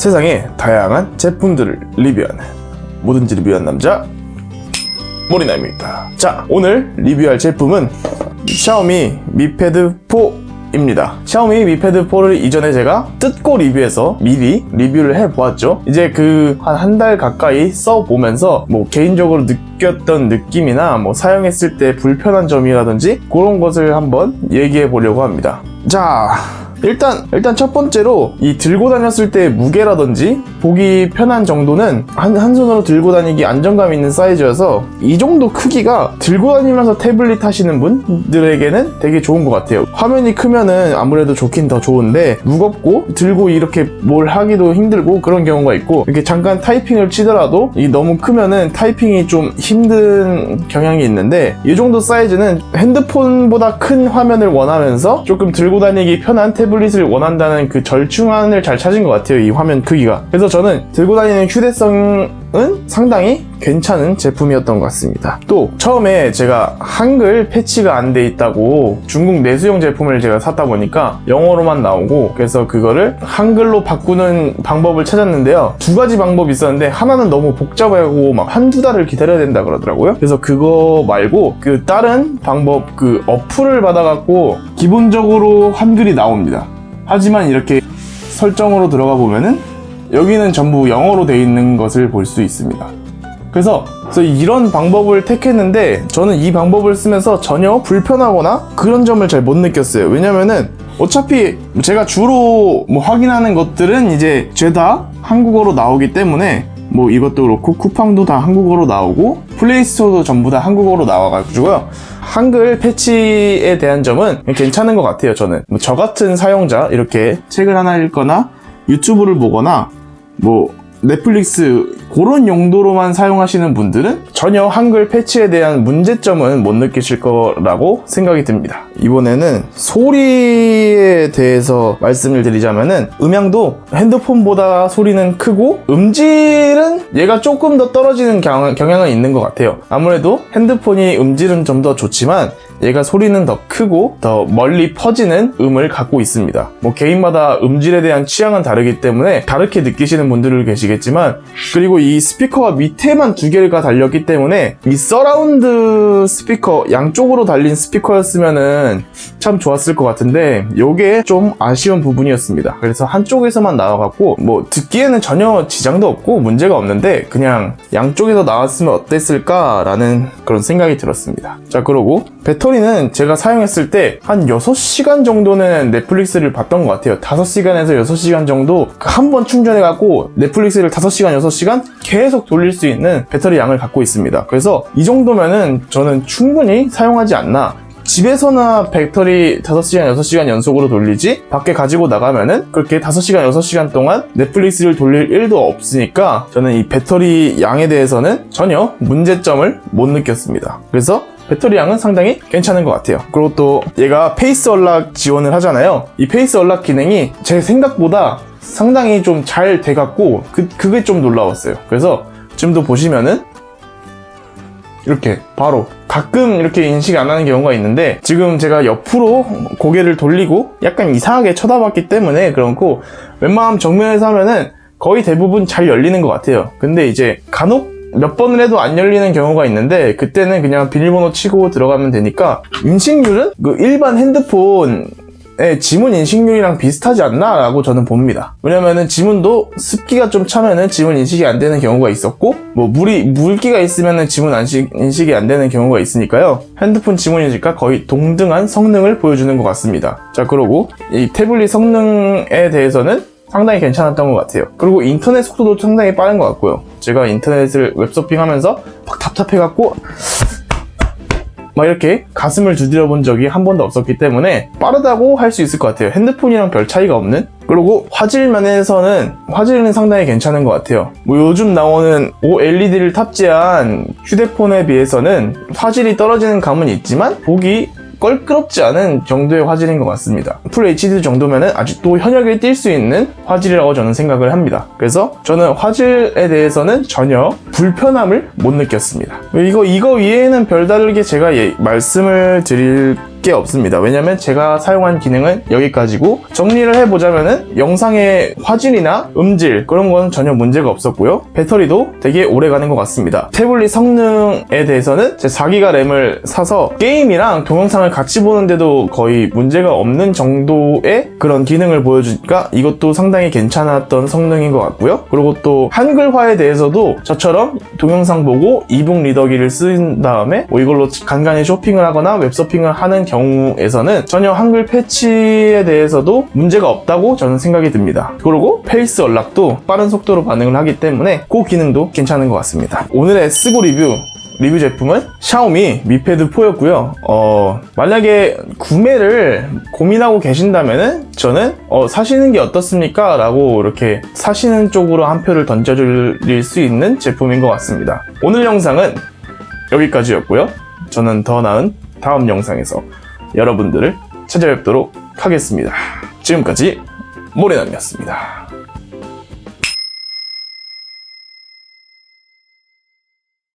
세상의 다양한 제품들을 리뷰하는 뭐든지 리뷰한 남자 모리나입니다. 자, 오늘 리뷰할 제품은 샤오미 Mi Pad 4입니다. 샤오미 Mi Pad 4를 이전에 제가 뜯고 리뷰해서 미리 리뷰를 해보았죠. 이제 한 달 가까이 써보면서 뭐 개인적으로 느꼈던 느낌이나 뭐 사용했을 때 불편한 점이라든지 그런 것을 한번 얘기해 보려고 합니다. 자, 일단 첫 번째로 이 들고 다녔을 때 무게라든지 보기 편한 정도는 한 손으로 들고 다니기 안정감 있는 사이즈여서 이 정도 크기가 들고 다니면서 태블릿 하시는 분들에게는 되게 좋은 것 같아요. 화면이 크면은 아무래도 좋긴 더 좋은데 무겁고 들고 이렇게 뭘 하기도 힘들고 그런 경우가 있고, 이렇게 잠깐 타이핑을 치더라도 이 너무 크면은 타이핑이 좀 힘든 경향이 있는데, 이 정도 사이즈는 핸드폰보다 큰 화면을 원하면서 조금 들고 다니기 편한 태블릿을 원한다는 그 절충안을 잘 찾은 것 같아요, 이 화면 크기가. 그래서 저는 들고 다니는 휴대성은 상당히 괜찮은 제품이었던 것 같습니다. 또 처음에 제가 한글 패치가 안 돼 있다고 중국 내수용 제품을 제가 샀다 보니까 영어로만 나오고, 그래서 그거를 한글로 바꾸는 방법을 찾았는데요, 두 가지 방법이 있었는데 하나는 너무 복잡하고 막 한두 달을 기다려야 된다 그러더라고요. 그래서 그거 말고 그 다른 방법, 그 어플을 받아갖고 기본적으로 한글이 나옵니다. 하지만 이렇게 설정으로 들어가 보면은 여기는 전부 영어로 되어 있는 것을 볼 수 있습니다. 그래서 이런 방법을 택했는데 저는 이 방법을 쓰면서 전혀 불편하거나 그런 점을 잘 못 느꼈어요. 왜냐면은 어차피 제가 주로 뭐 확인하는 것들은 이제 죄다 한국어로 나오기 때문에, 뭐 이것도 그렇고 쿠팡도 다 한국어로 나오고 플레이스토어도 전부 다 한국어로 나와가지고요, 한글 패치에 대한 점은 괜찮은 것 같아요. 저는 뭐 저 같은 사용자, 이렇게 책을 하나 읽거나 유튜브를 보거나 뭐 넷플릭스 그런 용도로만 사용하시는 분들은 전혀 한글 패치에 대한 문제점은 못 느끼실 거라고 생각이 듭니다. 이번에는 소리에 대해서 말씀을 드리자면은, 음향도 핸드폰보다 소리는 크고 음질은 얘가 조금 더 떨어지는 경향은 있는 것 같아요. 아무래도 핸드폰이 음질은 좀 더 좋지만 얘가 소리는 더 크고 더 멀리 퍼지는 음을 갖고 있습니다. 뭐 개인마다 음질에 대한 취향은 다르기 때문에 다르게 느끼시는 분들이 계시겠지만, 그리고 이 스피커가 밑에만 두 개가 달렸기 때문에 이 서라운드 스피커, 양쪽으로 달린 스피커였으면은 참 좋았을 것 같은데 요게 좀 아쉬운 부분이었습니다. 그래서 한쪽에서만 나와갖고 뭐 듣기에는 전혀 지장도 없고 문제가 없는데 그냥 양쪽에서 나왔으면 어땠을까라는 그런 생각이 들었습니다. 자, 그러고 배터리는 제가 사용했을 때 한 6시간 정도는 넷플릭스를 봤던 것 같아요. 5시간에서 6시간 정도 한 번 충전해갖고 넷플릭스를 5시간, 6시간 계속 돌릴 수 있는 배터리 양을 갖고 있습니다. 그래서 이 정도면은 저는 충분히 사용하지 않나. 집에서나 배터리 5시간, 6시간 연속으로 돌리지 밖에 가지고 나가면은 그렇게 5시간, 6시간 동안 넷플릭스를 돌릴 일도 없으니까 저는 이 배터리 양에 대해서는 전혀 문제점을 못 느꼈습니다. 그래서 배터리 양은 상당히 괜찮은 것 같아요. 그리고 또 얘가 페이스 언락 지원을 하잖아요. 이 페이스 언락 기능이 제 생각보다 상당히 좀 잘 돼갖고 그게 좀 놀라웠어요. 그래서 지금도 보시면은 이렇게 바로, 가끔 이렇게 인식 안 하는 경우가 있는데 지금 제가 옆으로 고개를 돌리고 약간 이상하게 쳐다봤기 때문에 그렇고, 웬만하면 정면에서 하면은 거의 대부분 잘 열리는 것 같아요. 근데 이제 간혹 몇 번을 해도 안 열리는 경우가 있는데 그때는 그냥 비밀번호 치고 들어가면 되니까 인식률은 그 일반 핸드폰 지문 인식률이랑 비슷하지 않나 라고 저는 봅니다. 왜냐면은 지문도 습기가 좀 차면은 지문 인식이 안 되는 경우가 있었고, 뭐 물기가 있으면은 지문 인식이 안 되는 경우가 있으니까요, 핸드폰 지문 인식과 거의 동등한 성능을 보여주는 것 같습니다. 자, 그러고 이 태블릿 성능에 대해서는 상당히 괜찮았던 것 같아요. 그리고 인터넷 속도도 상당히 빠른 것 같고요. 제가 인터넷을 웹서핑하면서 막 답답해갖고 막 이렇게 가슴을 두드려 본 적이 한 번도 없었기 때문에 빠르다고 할 수 있을 것 같아요. 핸드폰이랑 별 차이가 없는. 그리고 화질 면에서는 화질은 상당히 괜찮은 것 같아요. 뭐 요즘 나오는 OLED를 탑재한 휴대폰에 비해서는 화질이 떨어지는 감은 있지만 보기 껄끄럽지 않은 정도의 화질인 것 같습니다. 풀 HD 정도면은 아직도 현역에 띌 수 있는 화질이라고 저는 생각을 합니다. 그래서 저는 화질에 대해서는 전혀 불편함을 못 느꼈습니다. 이거 위에는 별다르게 제가 말씀을 드릴 게 없습니다. 왜냐면 제가 사용한 기능은 여기까지고, 정리를 해보자면은 영상의 화질이나 음질 그런 건 전혀 문제가 없었고요. 배터리도 되게 오래 가는 것 같습니다. 태블릿 성능에 대해서는 제 4기가 램을 사서 게임이랑 동영상을 같이 보는데도 거의 문제가 없는 정도의 그런 기능을 보여주니까 이것도 상당히 괜찮았던 성능인 것 같고요. 그리고 또 한글화에 대해서도 저처럼 동영상 보고 이북 리더기를 쓴 다음에 뭐 이걸로 간간히 쇼핑을 하거나 웹서핑을 하는 경우에서는 전혀 한글 패치에 대해서도 문제가 없다고 저는 생각이 듭니다. 그리고 페이스 언락도 빠른 속도로 반응을 하기 때문에 그 기능도 괜찮은 것 같습니다. 오늘의 쓰고 리뷰 제품은 샤오미 미패드 4였고요. 만약에 구매를 고민하고 계신다면은 저는 사시는 게 어떻습니까? 라고 이렇게 사시는 쪽으로 한 표를 던져드릴 수 있는 제품인 것 같습니다. 오늘 영상은 여기까지였고요. 저는 더 나은 다음 영상에서 여러분들을 찾아뵙도록 하겠습니다. 지금까지 모래남이었습니다.